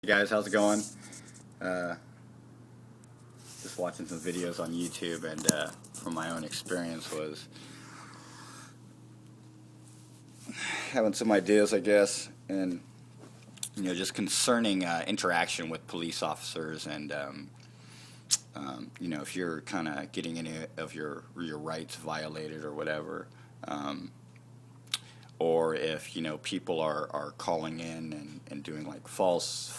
Hey guys, how's it going? Just watching some videos on YouTube, and from my own experience was having some ideas, I guess, and just concerning interaction with police officers, and if you're kind of getting any of your rights violated or whatever, or if people are calling in and doing like false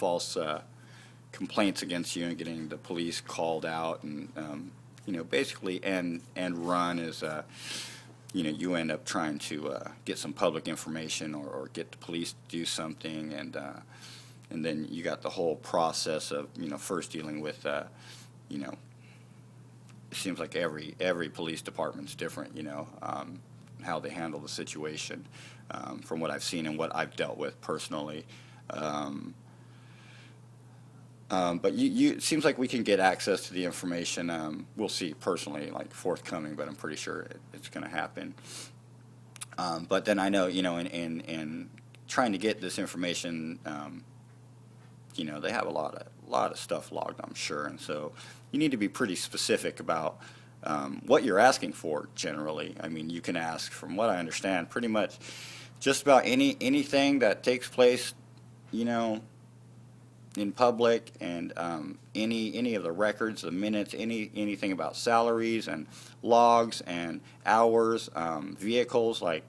complaints against you and getting the police called out, and basically end run is you end up trying to get some public information, or get the police to do something, and then you got the whole process of first dealing with it seems like every police department's different, how they handle the situation, from what I've seen and what I've dealt with personally. But it seems like we can get access to the information. We'll see personally, like forthcoming, but I'm pretty sure it's going to happen. But then I know, in trying to get this information, they have a lot of stuff logged, I'm sure, and so you need to be pretty specific about what you're asking for. Generally, I mean, you can ask, from what I understand, pretty much just about anything that takes place, in public, and any of the records, the minutes, anything about salaries and logs and hours, vehicles, like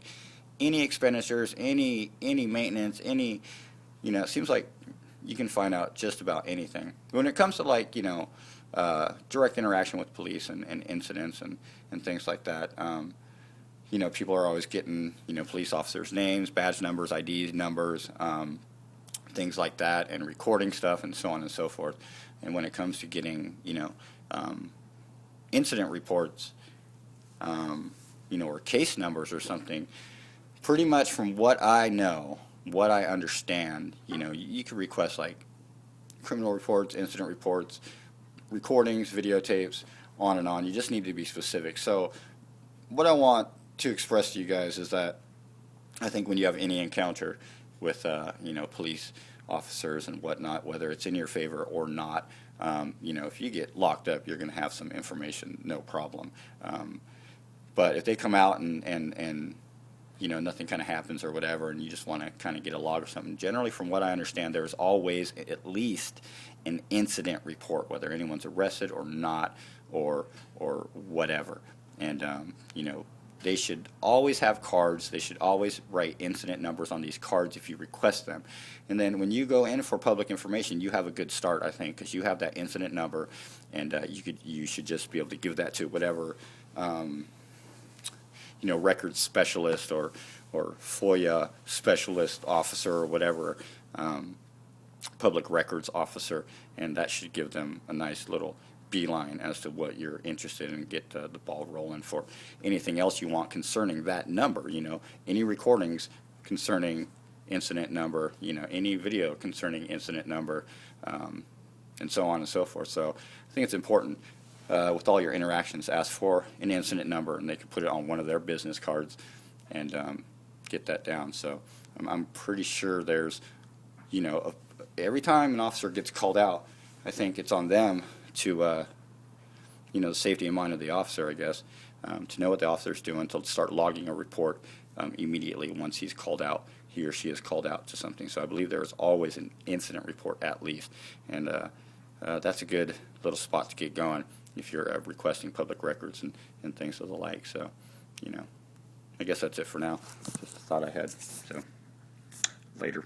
any expenditures, any maintenance, it seems like you can find out just about anything. When it comes to like direct interaction with police and incidents and things like that, people are always getting police officers' names, badge numbers, ID numbers, things like that, and recording stuff and so on and so forth. And when it comes to getting incident reports, or case numbers or something, pretty much from what I know, what I understand, you can request like criminal reports, incident reports, recordings, videotapes, on and on. You just need to be specific. So what I want to express to you guys is that I think when you have any encounter with police officers and whatnot, whether it's in your favor or not, if you get locked up, you're going to have some information, no problem. But if they come out and nothing kind of happens or whatever, and you just want to kind of get a log or something, generally, from what I understand, there's always at least an incident report, whether anyone's arrested or not, or whatever. And they should always have cards. They should always write incident numbers on these cards if you request them. And then when you go in for public information, you have a good start, I think, because you have that incident number, and you should just be able to give that to whatever records specialist or FOIA specialist officer, or whatever, public records officer, and that should give them a nice little beeline as to what you're interested in, get the ball rolling for anything else you want concerning that number. Any recordings concerning incident number, any video concerning incident number, and so on and so forth. So I think it's important, with all your interactions, ask for an incident number, and they can put it on one of their business cards and get that down. So I'm pretty sure there's, every time an officer gets called out, I think it's on them to, the safety and mind of the officer, I guess, to know what the officer's doing, to start logging a report immediately once he's called out, he or she is called out to something. So I believe there's always an incident report at least, and that's a good little spot to get going if you're requesting public records and things of the like. So, I guess that's it for now. Just a thought I had. So, later.